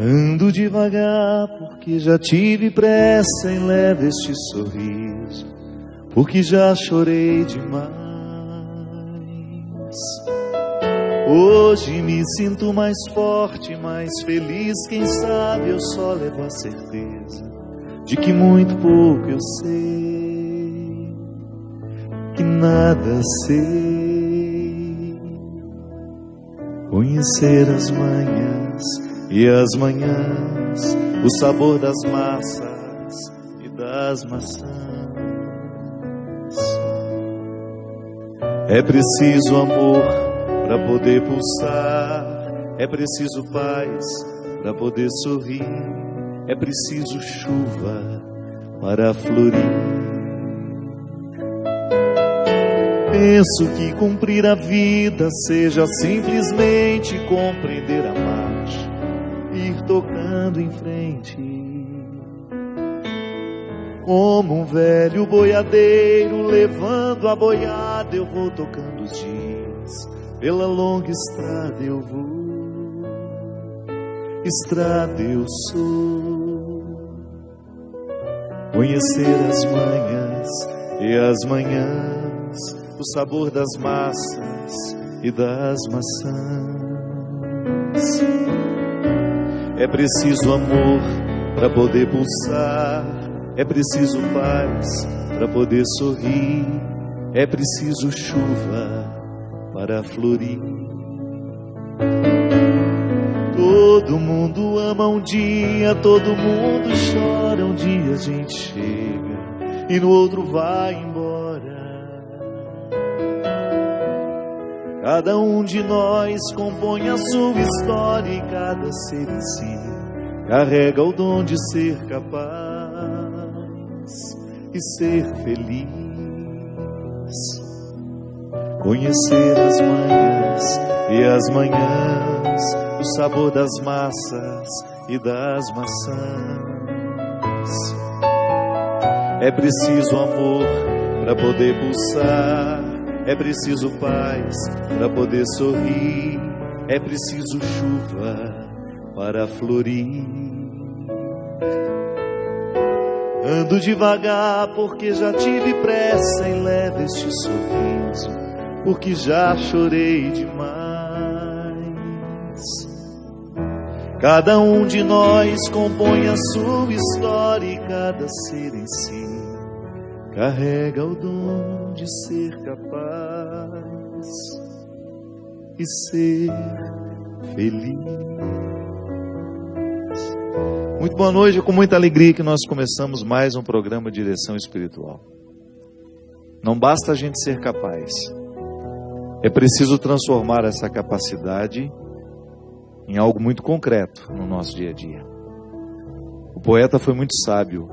Ando devagar porque já tive pressa em leve este sorriso, porque já chorei demais. Hoje me sinto mais forte, mais feliz. Quem sabe eu só levo a certeza de que muito pouco eu sei, que nada sei. Conhecer as manhãs e as manhãs, o sabor das massas e das maçãs. É preciso amor para poder pulsar, é preciso paz para poder sorrir, é preciso chuva para florir. Penso que cumprir a vida seja simplesmente compreender a marcha, ir tocando em frente. Como um velho boiadeiro levando a boiada, eu vou tocando os dias, pela longa estrada eu vou, estrada eu sou. Conhecer as manhãs e as manhãs, o sabor das massas e das maçãs. É preciso amor para poder pulsar, é preciso paz para poder sorrir, é preciso chuva para florir. Todo mundo ama um dia, todo mundo chora um dia. A gente chega e no outro vai embora. Cada um de nós compõe a sua história e cada ser em si carrega o dom de ser capaz e ser feliz. Conhecer as manhãs e as manhãs, o sabor das massas e das maçãs. É preciso amor para poder pulsar, é preciso paz para poder sorrir, é preciso chuva para florir. Ando devagar porque já tive pressa em leve este sorriso, porque já chorei demais. Cada um de nós compõe a sua história e cada ser em si carrega o dom de ser capaz e ser feliz. Muito boa noite, é com muita alegria que nós começamos mais um programa de Direção Espiritual. Não basta a gente ser capaz, é preciso transformar essa capacidade em algo muito concreto no nosso dia a dia. O poeta foi muito sábio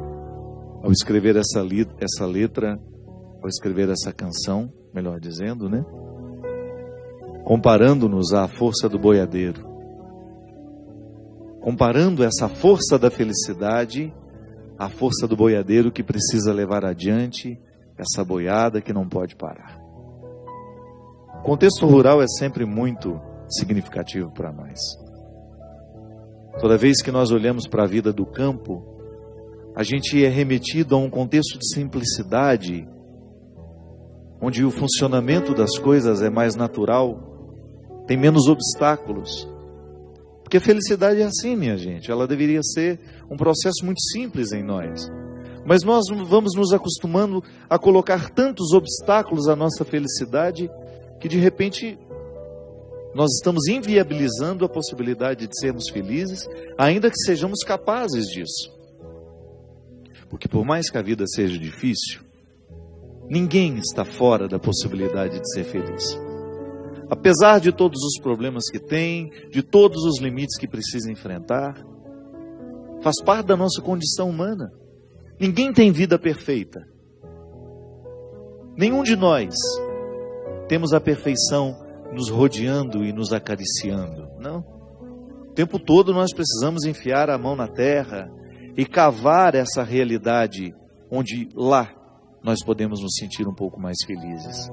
ao escrever essa letra, ao escrever essa canção, melhor dizendo, né? Comparando-nos à força do boiadeiro, comparando essa força da felicidade à força do boiadeiro que precisa levar adiante essa boiada que não pode parar. O contexto rural é sempre muito significativo para nós. Toda vez que nós olhamos para a vida do campo, a gente é remetido a um contexto de simplicidade, onde o funcionamento das coisas é mais natural, tem menos obstáculos. Porque a felicidade é assim, minha gente, ela deveria ser um processo muito simples em nós. Mas nós vamos nos acostumando a colocar tantos obstáculos à nossa felicidade, que de repente nós estamos inviabilizando a possibilidade de sermos felizes, ainda que sejamos capazes disso. Porque por mais que a vida seja difícil, ninguém está fora da possibilidade de ser feliz. Apesar de todos os problemas que tem, de todos os limites que precisa enfrentar, faz parte da nossa condição humana. Ninguém tem vida perfeita. Nenhum de nós temos a perfeição nos rodeando e nos acariciando. Não. O tempo todo nós precisamos enfiar a mão na terra e cavar essa realidade onde lá nós podemos nos sentir um pouco mais felizes.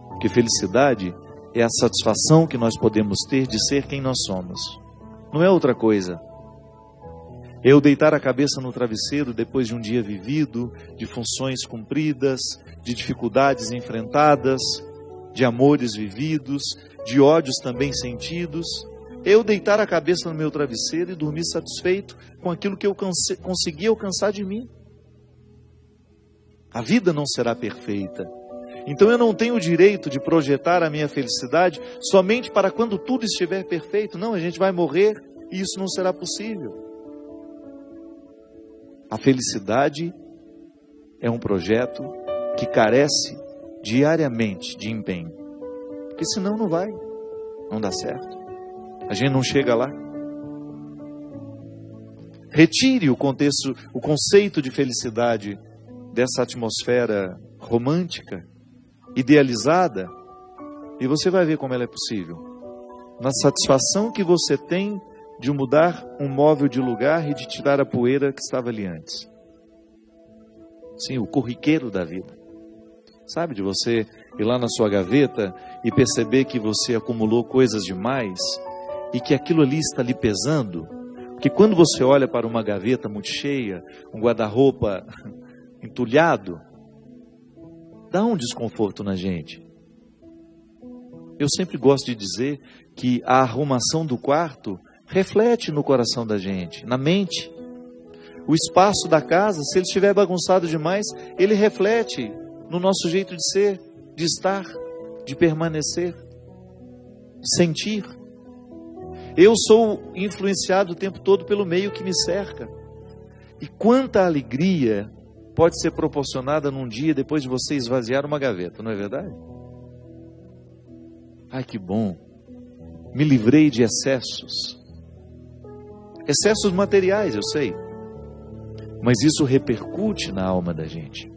Porque felicidade é a satisfação que nós podemos ter de ser quem nós somos. Não é outra coisa. Eu deitar a cabeça no travesseiro depois de um dia vivido, de funções cumpridas, de dificuldades enfrentadas, de amores vividos, de ódios também sentidos. Eu deitar a cabeça no meu travesseiro e dormir satisfeito com aquilo que eu consegui alcançar de mim. A vida não será perfeita. Então eu não tenho o direito de projetar a minha felicidade somente para quando tudo estiver perfeito. Não, a gente vai morrer e isso não será possível. A felicidade é um projeto que carece diariamente de empenho. Porque senão não dá certo. A gente não chega lá. Retire o conceito de felicidade dessa atmosfera romântica, idealizada, e você vai ver como ela é possível. Na satisfação que você tem de mudar um móvel de lugar e de tirar a poeira que estava ali antes. Sim, o corriqueiro da vida. Sabe, de você ir lá na sua gaveta e perceber que você acumulou coisas demais e que aquilo ali está lhe pesando. Porque quando você olha para uma gaveta muito cheia, um guarda-roupa entulhado, dá um desconforto na gente. Eu sempre gosto de dizer que a arrumação do quarto reflete no coração da gente, na mente. O espaço da casa, se ele estiver bagunçado demais, ele reflete no nosso jeito de ser, de estar, de permanecer, de sentir. Eu sou influenciado o tempo todo pelo meio que me cerca. E quanta alegria pode ser proporcionada num dia depois de você esvaziar uma gaveta, não é verdade? Ai, que bom! Me livrei de excessos. Excessos materiais, eu sei. Mas isso repercute na alma da gente.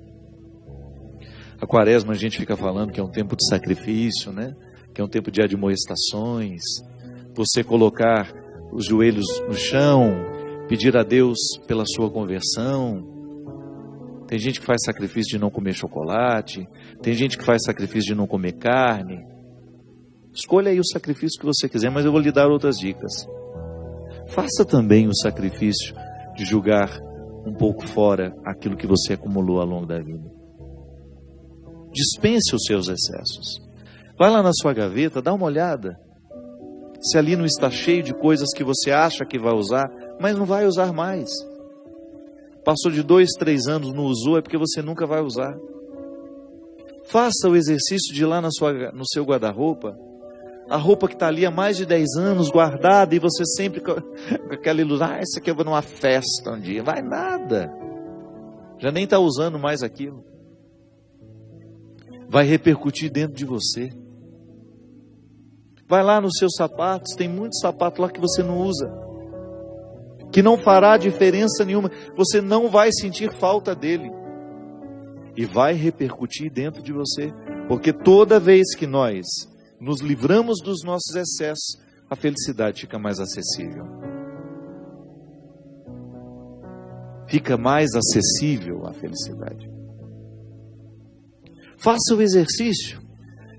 A quaresma a gente fica falando que é um tempo de sacrifício, né? Que é um tempo de admoestações. Você colocar os joelhos no chão, pedir a Deus pela sua conversão. Tem gente que faz sacrifício de não comer chocolate. Tem gente que faz sacrifício de não comer carne. Escolha aí o sacrifício que você quiser, mas eu vou lhe dar outras dicas. Faça também o sacrifício de julgar um pouco fora aquilo que você acumulou ao longo da vida. Dispense os seus excessos. Vai lá na sua gaveta, dá uma olhada. Se ali não está cheio de coisas que você acha que vai usar, mas não vai usar mais. Passou de 2, 3 anos, não usou, é porque você nunca vai usar. Faça o exercício de ir lá no seu guarda-roupa, a roupa que está ali há mais de 10 anos guardada, e você sempre com aquela ilusão, essa aqui eu vou numa festa um dia. Vai nada. Já nem está usando mais aquilo. Vai repercutir dentro de você. Vai lá nos seus sapatos, tem muitos sapatos lá que você não usa, que não fará diferença nenhuma, você não vai sentir falta dele, e vai repercutir dentro de você, porque toda vez que nós nos livramos dos nossos excessos, a felicidade fica mais acessível. Fica mais acessível a felicidade. Faça o exercício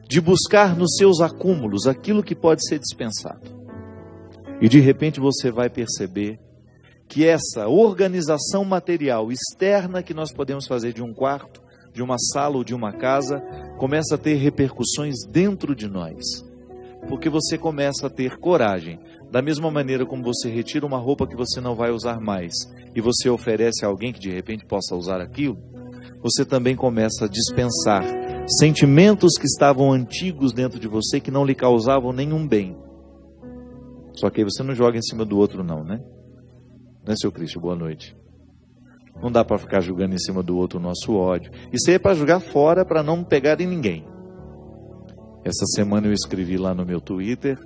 de buscar nos seus acúmulos aquilo que pode ser dispensado. E de repente você vai perceber que essa organização material externa que nós podemos fazer de um quarto, de uma sala ou de uma casa, começa a ter repercussões dentro de nós. Porque você começa a ter coragem. Da mesma maneira como você retira uma roupa que você não vai usar mais e você oferece a alguém que de repente possa usar aquilo, você também começa a dispensar sentimentos que estavam antigos dentro de você, que não lhe causavam nenhum bem. Só que aí você não joga em cima do outro não, né? Né, seu Cristo? Boa noite. Não dá para ficar julgando em cima do outro o nosso ódio. Isso aí é para jogar fora, para não pegar em ninguém. Essa semana eu escrevi lá no meu Twitter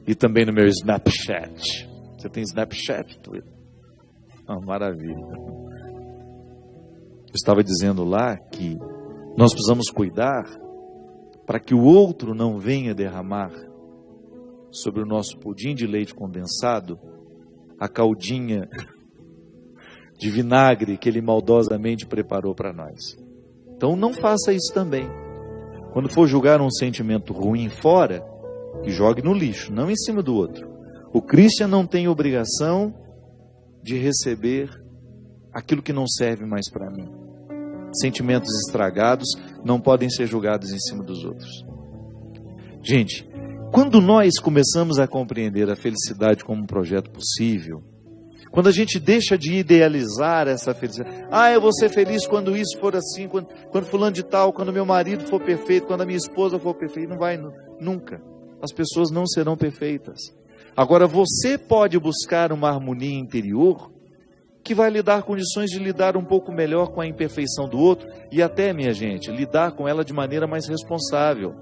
e também no meu Snapchat. Você tem Snapchat, Twitter? Ah, maravilha. Eu estava dizendo lá que nós precisamos cuidar para que o outro não venha derramar sobre o nosso pudim de leite condensado a caldinha de vinagre que ele maldosamente preparou para nós. Então não faça isso também. Quando for julgar um sentimento ruim fora, que jogue no lixo, não em cima do outro. O cristão não tem obrigação de receber aquilo que não serve mais para mim. Sentimentos estragados não podem ser julgados em cima dos outros. Gente, quando nós começamos a compreender a felicidade como um projeto possível, quando a gente deixa de idealizar essa felicidade, eu vou ser feliz quando isso for assim, quando fulano de tal, quando meu marido for perfeito, quando a minha esposa for perfeita, não vai nunca. As pessoas não serão perfeitas. Agora você pode buscar uma harmonia interior que vai lhe dar condições de lidar um pouco melhor com a imperfeição do outro e até, minha gente, lidar com ela de maneira mais responsável.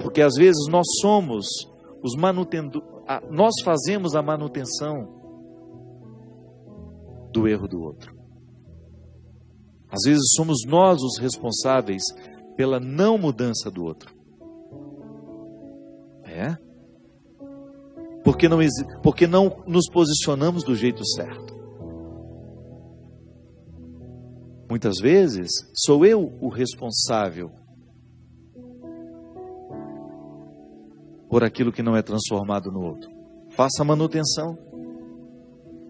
Porque às vezes nós somos os nós fazemos a manutenção do erro do outro. Às vezes somos nós os responsáveis pela não mudança do outro. Porque não nos posicionamos do jeito certo. Muitas vezes sou eu o responsável por aquilo que não é transformado no outro. Faça a manutenção.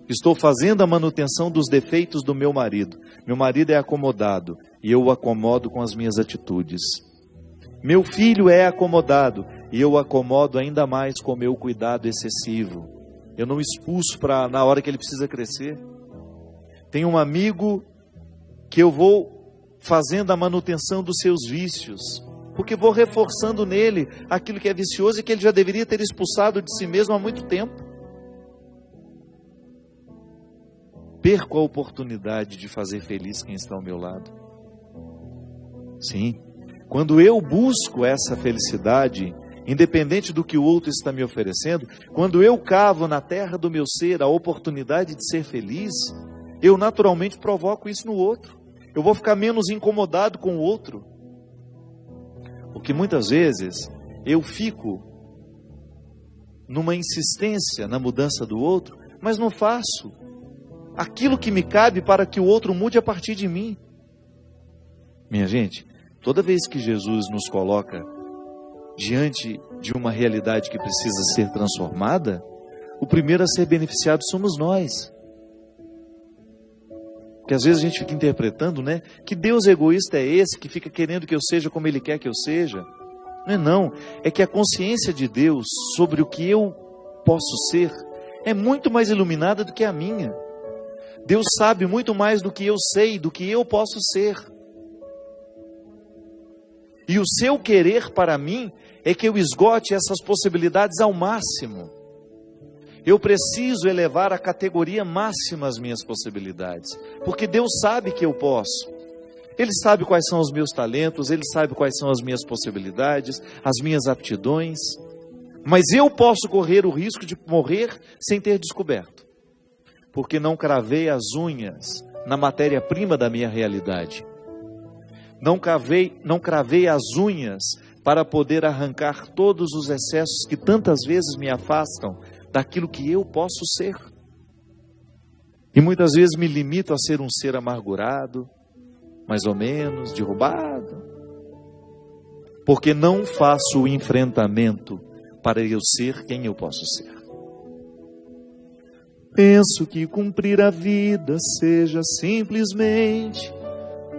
Estou fazendo a manutenção dos defeitos do meu marido. Meu marido é acomodado e eu o acomodo com as minhas atitudes. Meu filho é acomodado e eu o acomodo ainda mais com o meu cuidado excessivo. Eu não expulso na hora que ele precisa crescer. Tenho um amigo que eu vou fazendo a manutenção dos seus vícios, porque vou reforçando nele aquilo que é vicioso e que ele já deveria ter expulsado de si mesmo há muito tempo. Perco a oportunidade de fazer feliz quem está ao meu lado. Sim, quando eu busco essa felicidade, independente do que o outro está me oferecendo, quando eu cavo na terra do meu ser a oportunidade de ser feliz, eu naturalmente provoco isso no outro. Eu vou ficar menos incomodado com o outro. Porque muitas vezes eu fico numa insistência na mudança do outro, mas não faço aquilo que me cabe para que o outro mude a partir de mim. Minha gente, toda vez que Jesus nos coloca diante de uma realidade que precisa ser transformada, o primeiro a ser beneficiado somos nós. Porque às vezes a gente fica interpretando, que Deus egoísta é esse, que fica querendo que eu seja como Ele quer que eu seja. Não, é que a consciência de Deus sobre o que eu posso ser é muito mais iluminada do que a minha. Deus sabe muito mais do que eu sei, do que eu posso ser. E o seu querer para mim é que eu esgote essas possibilidades ao máximo. Eu preciso elevar a categoria máxima as minhas possibilidades, porque Deus sabe que eu posso. Ele sabe quais são os meus talentos, Ele sabe quais são as minhas possibilidades, as minhas aptidões, mas eu posso correr o risco de morrer sem ter descoberto, porque não cravei as unhas na matéria-prima da minha realidade. Não cravei as unhas para poder arrancar todos os excessos que tantas vezes me afastam daquilo que eu posso ser. E muitas vezes me limito a ser um ser amargurado, mais ou menos, derrubado, porque não faço o enfrentamento para eu ser quem eu posso ser. Penso que cumprir a vida seja simplesmente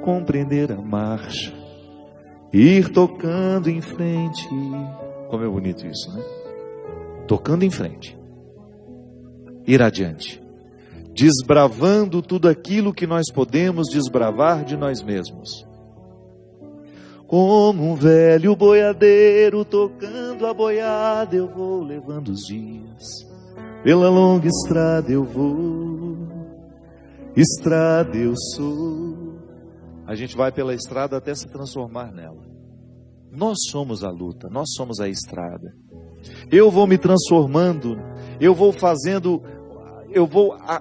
compreender a marcha, ir tocando em frente. Como é bonito isso, Tocando em frente. Ir adiante, desbravando tudo aquilo que nós podemos desbravar de nós mesmos. Como um velho boiadeiro tocando a boiada, eu vou levando os dias. Pela longa estrada eu vou, estrada eu sou. A gente vai pela estrada até se transformar nela. Nós somos a luta, nós somos a estrada. Eu vou me transformando, eu vou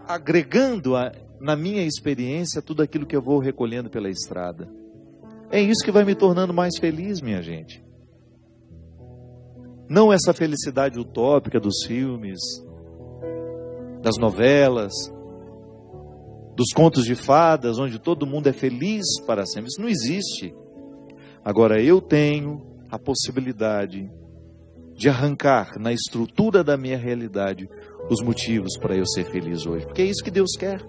agregando na minha experiência tudo aquilo que eu vou recolhendo pela estrada. É isso que vai me tornando mais feliz, minha gente. Não essa felicidade utópica dos filmes, das novelas, dos contos de fadas, onde todo mundo é feliz para sempre. Isso não existe. Agora eu tenho a possibilidade de arrancar na estrutura da minha realidade os motivos para eu ser feliz hoje, porque é isso que Deus quer.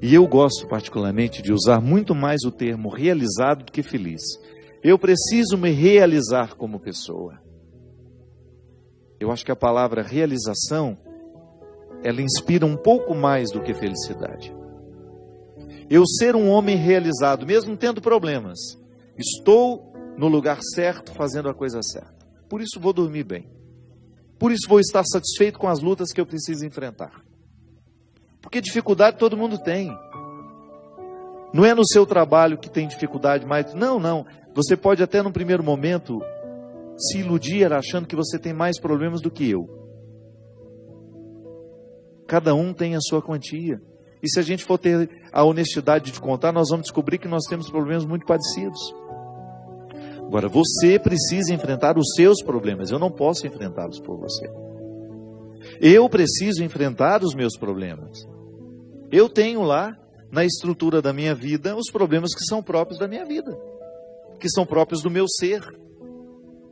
E eu gosto particularmente de usar muito mais o termo realizado do que feliz. Eu preciso me realizar como pessoa. Eu acho que a palavra realização, ela inspira um pouco mais do que felicidade. Eu ser um homem realizado, mesmo tendo problemas, estou no lugar certo, fazendo a coisa certa. Por isso vou dormir bem. Por isso vou estar satisfeito com as lutas que eu preciso enfrentar. Porque dificuldade todo mundo tem. Não é no seu trabalho que tem dificuldade mais. Não. Você pode até num primeiro momento se iludir achando que você tem mais problemas do que eu. Cada um tem a sua quantia. E se a gente for ter a honestidade de contar, nós vamos descobrir que nós temos problemas muito parecidos. Agora, você precisa enfrentar os seus problemas. Eu não posso enfrentá-los por você. Eu preciso enfrentar os meus problemas. Eu tenho lá, na estrutura da minha vida, os problemas que são próprios da minha vida. Que são próprios do meu ser.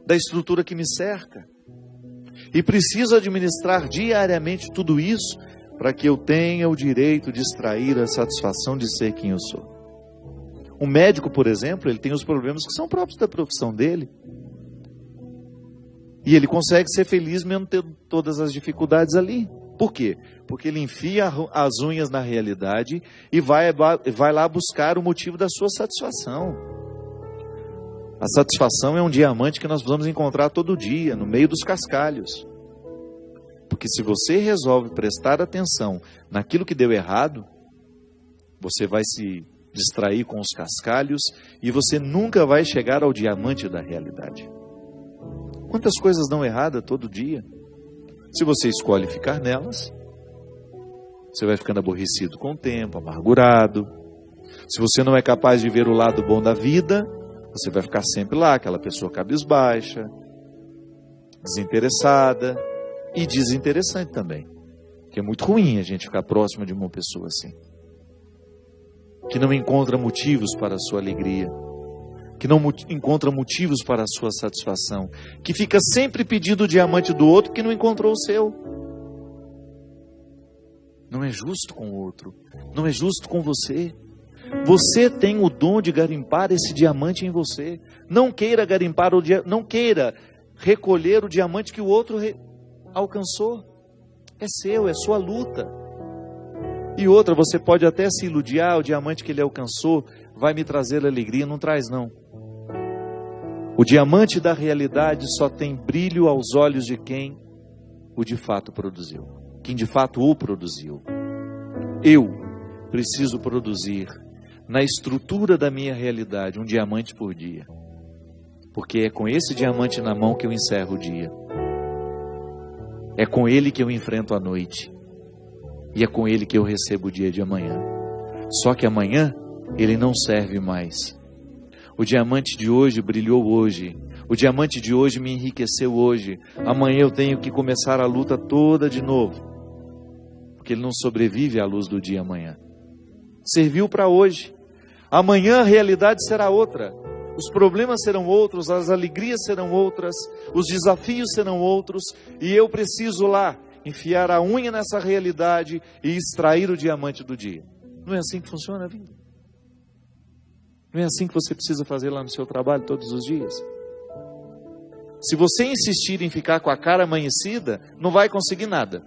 Da estrutura que me cerca. E preciso administrar diariamente tudo isso para que eu tenha o direito de extrair a satisfação de ser quem eu sou. Um médico, por exemplo, ele tem os problemas que são próprios da profissão dele. E ele consegue ser feliz mesmo tendo todas as dificuldades ali. Por quê? Porque ele enfia as unhas na realidade e vai lá buscar o motivo da sua satisfação. A satisfação é um diamante que nós vamos encontrar todo dia, no meio dos cascalhos. Porque se você resolve prestar atenção naquilo que deu errado, você vai se distrair com os cascalhos e você nunca vai chegar ao diamante da realidade. Quantas coisas dão errada todo dia? Se você escolhe ficar nelas, você vai ficando aborrecido com o tempo, amargurado. Se você não é capaz de ver o lado bom da vida, você vai ficar sempre lá, aquela pessoa cabisbaixa, desinteressada e desinteressante também. Que é muito ruim a gente ficar próximo de uma pessoa assim. Que não encontra motivos para a sua alegria. Que não encontra motivos para a sua satisfação. Que fica sempre pedindo o diamante do outro que não encontrou o seu. Não é justo com o outro. Não é justo com você. Você tem o dom de garimpar esse diamante em você. Não queira garimpar não queira recolher o diamante que o outro alcançou. É seu, é sua luta. E outra, você pode até se iludir, o diamante que ele alcançou vai me trazer alegria. Não traz, não. O diamante da realidade só tem brilho aos olhos de quem o de fato produziu. Quem de fato o produziu. Eu preciso produzir na estrutura da minha realidade um diamante por dia. Porque é com esse diamante na mão que eu encerro o dia. É com ele que eu enfrento a noite. E é com ele que eu recebo o dia de amanhã. Só que amanhã ele não serve mais. O diamante de hoje brilhou hoje. O diamante de hoje me enriqueceu hoje. Amanhã eu tenho que começar a luta toda de novo. Porque ele não sobrevive à luz do dia amanhã. Serviu para hoje. Amanhã a realidade será outra. Os problemas serão outros, as alegrias serão outras, os desafios serão outros, e eu preciso lá enfiar a unha nessa realidade e extrair o diamante do dia. Não é assim que funciona a vida? Não é assim que você precisa fazer lá no seu trabalho todos os dias? Se você insistir em ficar com a cara amanhecida, não vai conseguir nada.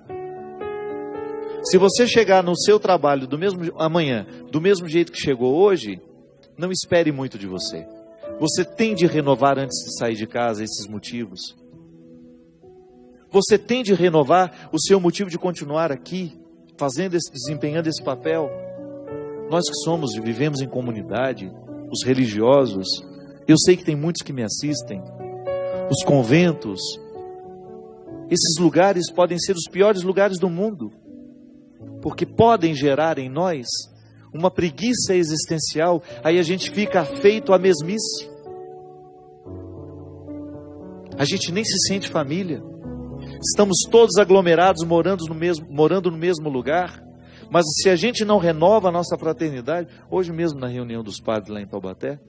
Se você chegar no seu trabalho amanhã, do mesmo jeito que chegou hoje, não espere muito de você. Você tem de renovar antes de sair de casa esses motivos. Você tem de renovar o seu motivo de continuar aqui, desempenhando esse papel. Nós que vivemos em comunidade, os religiosos, eu sei que tem muitos que me assistem, os conventos, esses lugares podem ser os piores lugares do mundo, porque podem gerar em nós uma preguiça existencial, aí a gente fica afeito à mesmice. A gente nem se sente família. Estamos todos aglomerados, morando no mesmo lugar. Mas se a gente não renova a nossa fraternidade, hoje mesmo na reunião dos padres lá em Taubaté,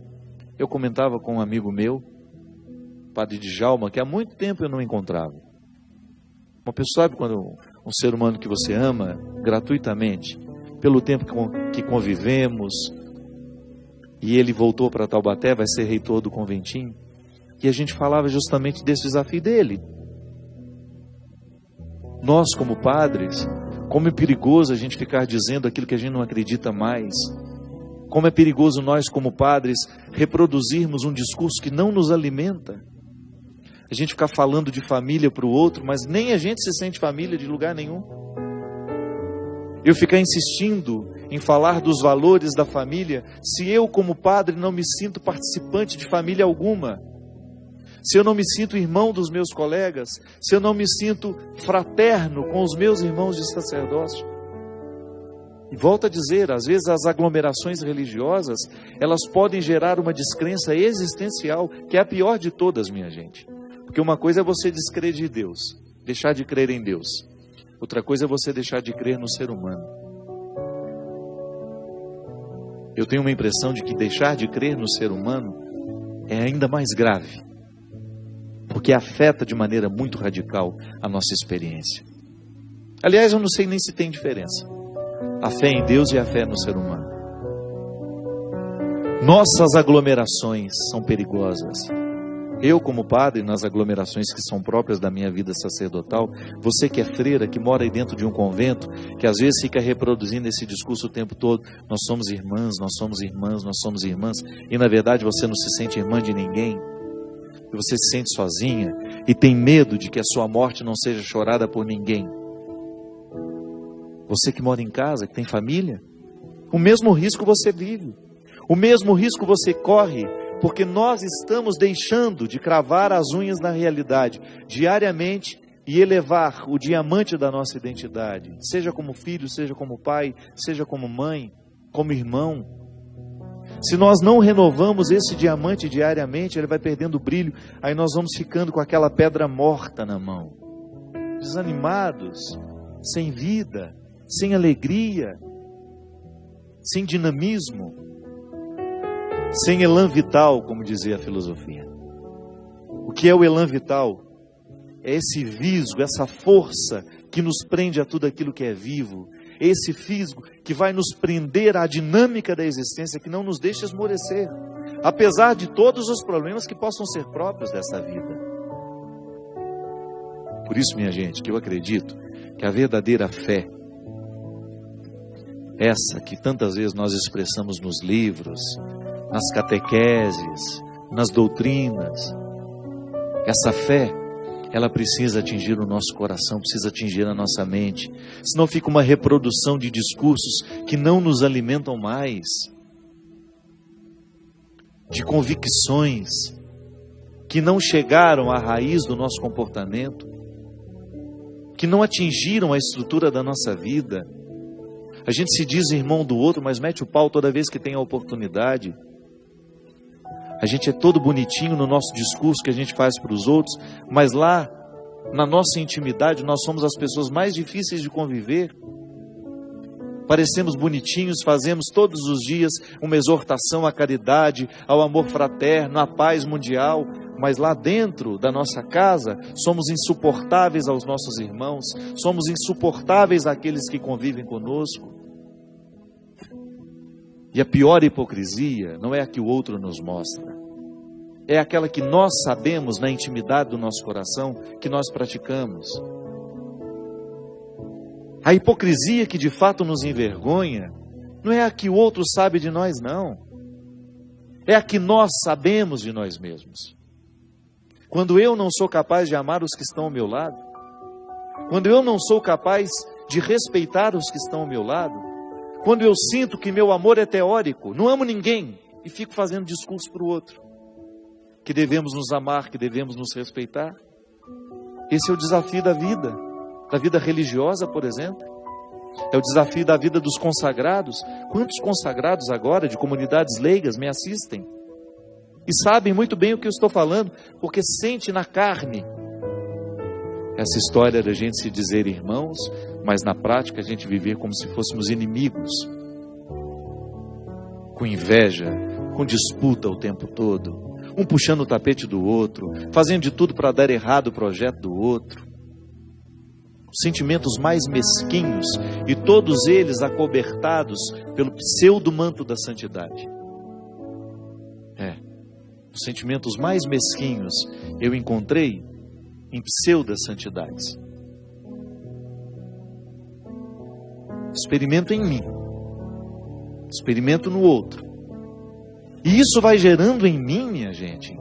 eu comentava com um amigo meu, padre Djalma, que há muito tempo eu não encontrava. Uma pessoa, sabe quando um ser humano que você ama gratuitamente, pelo tempo que convivemos, e ele voltou para Taubaté, vai ser reitor do conventinho, e a gente falava justamente desse desafio dele. Nós, como padres, como é perigoso a gente ficar dizendo aquilo que a gente não acredita mais. Como é perigoso nós, como padres, reproduzirmos um discurso que não nos alimenta. A gente ficar falando de família para o outro, mas nem a gente se sente família de lugar nenhum. Eu ficar insistindo em falar dos valores da família, se eu, como padre, não me sinto participante de família alguma. Se eu não me sinto irmão dos meus colegas, se eu não me sinto fraterno com os meus irmãos de sacerdócio. E volto a dizer, às vezes as aglomerações religiosas, elas podem gerar uma descrença existencial, que é a pior de todas, minha gente. Porque uma coisa é você descrer de Deus, deixar de crer em Deus. Outra coisa é você deixar de crer no ser humano. Eu tenho uma impressão de que deixar de crer no ser humano é ainda mais grave, porque afeta de maneira muito radical a nossa experiência. Aliás, eu não sei nem se tem diferença. A fé em Deus e a fé no ser humano. Nossas aglomerações são perigosas. Eu, como padre, nas aglomerações que são próprias da minha vida sacerdotal, você que é freira, que mora aí dentro de um convento, que às vezes fica reproduzindo esse discurso o tempo todo, nós somos irmãs, nós somos irmãs, nós somos irmãs, e na verdade você não se sente irmã de ninguém, e você se sente sozinha, e tem medo de que a sua morte não seja chorada por ninguém. Você que mora em casa, que tem família, o mesmo risco você vive, o mesmo risco você corre, porque nós estamos deixando de cravar as unhas na realidade diariamente e elevar o diamante da nossa identidade, seja como filho, seja como pai, seja como mãe, como irmão. Se nós não renovamos esse diamante diariamente, ele vai perdendo brilho, aí nós vamos ficando com aquela pedra morta na mão, desanimados, sem vida, sem alegria, sem dinamismo, sem elan vital, como dizia a filosofia. O que é o elan vital? É esse visgo, essa força que nos prende a tudo aquilo que é vivo. Esse fisgo que vai nos prender à dinâmica da existência, que não nos deixa esmorecer, apesar de todos os problemas que possam ser próprios dessa vida. Por isso, minha gente, que eu acredito que a verdadeira fé, essa que tantas vezes nós expressamos nos livros, nas catequeses, nas doutrinas, essa fé, ela precisa atingir o nosso coração, precisa atingir a nossa mente, senão fica uma reprodução de discursos que não nos alimentam mais, de convicções que não chegaram à raiz do nosso comportamento, que não atingiram a estrutura da nossa vida. A gente se diz irmão do outro, mas mete o pau toda vez que tem a oportunidade. A gente é todo bonitinho no nosso discurso que a gente faz para os outros, mas lá, na nossa intimidade, nós somos as pessoas mais difíceis de conviver. Parecemos bonitinhos, fazemos todos os dias uma exortação à caridade, ao amor fraterno, à paz mundial, mas lá dentro da nossa casa, somos insuportáveis aos nossos irmãos, somos insuportáveis àqueles que convivem conosco. E a pior hipocrisia não é a que o outro nos mostra, é aquela que nós sabemos na intimidade do nosso coração que nós praticamos. A hipocrisia que de fato nos envergonha não é a que o outro sabe de nós, não. É a que nós sabemos de nós mesmos. Quando eu não sou capaz de amar os que estão ao meu lado, quando eu não sou capaz de respeitar os que estão ao meu lado, quando eu sinto que meu amor é teórico, não amo ninguém e fico fazendo discurso para o outro, que devemos nos amar, que devemos nos respeitar. Esse é o desafio da vida religiosa, por exemplo. É o desafio da vida dos consagrados. Quantos consagrados agora, de comunidades leigas, me assistem e sabem muito bem o que eu estou falando, porque sente na carne essa história da gente se dizer irmãos, mas na prática a gente viver como se fôssemos inimigos, com inveja, com disputa o tempo todo. um puxando o tapete do outro, fazendo de tudo para dar errado o projeto do outro. Os sentimentos mais mesquinhos, e todos eles acobertados pelo pseudo-manto da santidade. Os sentimentos mais mesquinhos eu encontrei em pseudo-santidades. Experimento em mim, experimento no outro. E isso vai gerando em mim, minha gente,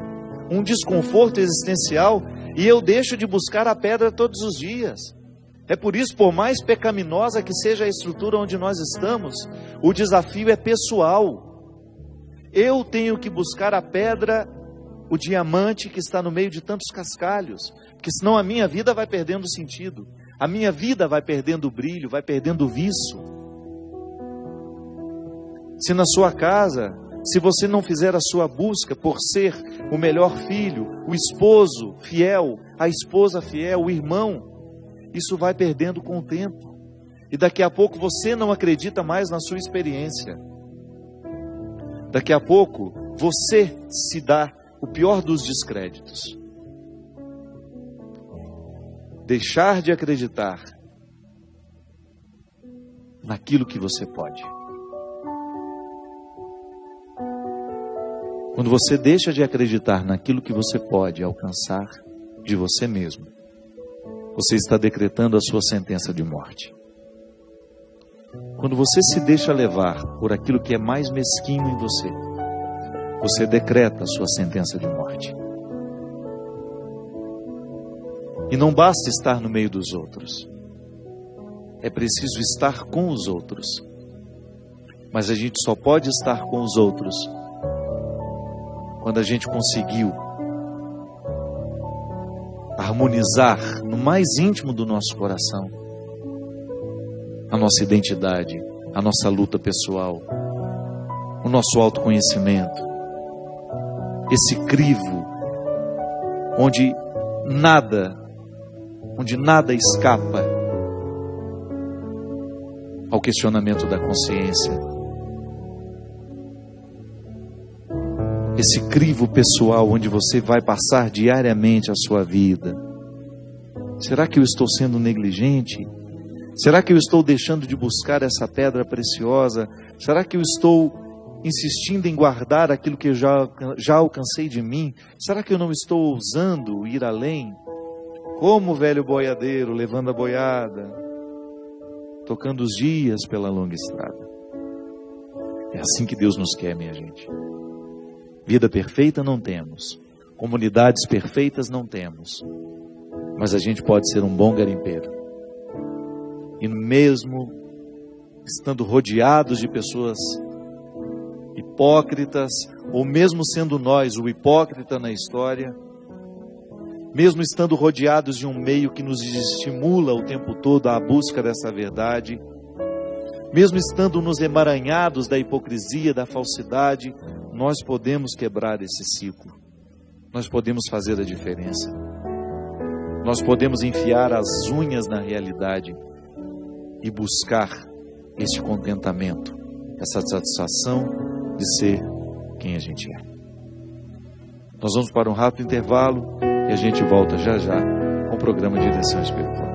um desconforto existencial, e eu deixo de buscar a pedra todos os dias. É por isso, por mais pecaminosa que seja a estrutura onde nós estamos, o desafio é pessoal. Eu tenho que buscar a pedra, o diamante que está no meio de tantos cascalhos, porque senão a minha vida vai perdendo sentido, a minha vida vai perdendo brilho, vai perdendo viço. Se na sua casa, se você não fizer a sua busca por ser o melhor filho, o esposo fiel, a esposa fiel, o irmão, isso vai perdendo com o tempo. E daqui a pouco você não acredita mais na sua experiência. Daqui a pouco você se dá o pior dos descréditos. Deixar de acreditar naquilo que você pode. Quando você deixa de acreditar naquilo que você pode alcançar de você mesmo, você está decretando a sua sentença de morte. Quando você se deixa levar por aquilo que é mais mesquinho em você, você decreta a sua sentença de morte. E não basta estar no meio dos outros. É preciso estar com os outros. Mas a gente só pode estar com os outros quando a gente conseguiu harmonizar no mais íntimo do nosso coração a nossa identidade, a nossa luta pessoal, o nosso autoconhecimento, esse crivo onde nada escapa ao questionamento da consciência, esse crivo pessoal onde você vai passar diariamente a sua vida. Será que eu estou sendo negligente? Será que eu estou deixando de buscar essa pedra preciosa? Será que eu estou insistindo em guardar aquilo que eu já alcancei de mim? Será que eu não estou ousando ir além? Como o velho boiadeiro levando a boiada, tocando os dias pela longa estrada. É assim que Deus nos quer, minha gente. Vida perfeita não temos, comunidades perfeitas não temos, mas a gente pode ser um bom garimpeiro. E mesmo estando rodeados de pessoas hipócritas, ou mesmo sendo nós o hipócrita na história, mesmo estando rodeados de um meio que nos estimula o tempo todo à busca dessa verdade, mesmo estando nos emaranhados da hipocrisia, da falsidade, nós podemos quebrar esse ciclo. Nós podemos fazer a diferença. Nós podemos enfiar as unhas na realidade e buscar esse contentamento, essa satisfação de ser quem a gente é. Nós vamos para um rápido intervalo e a gente volta já já com o programa Direção Espiritual.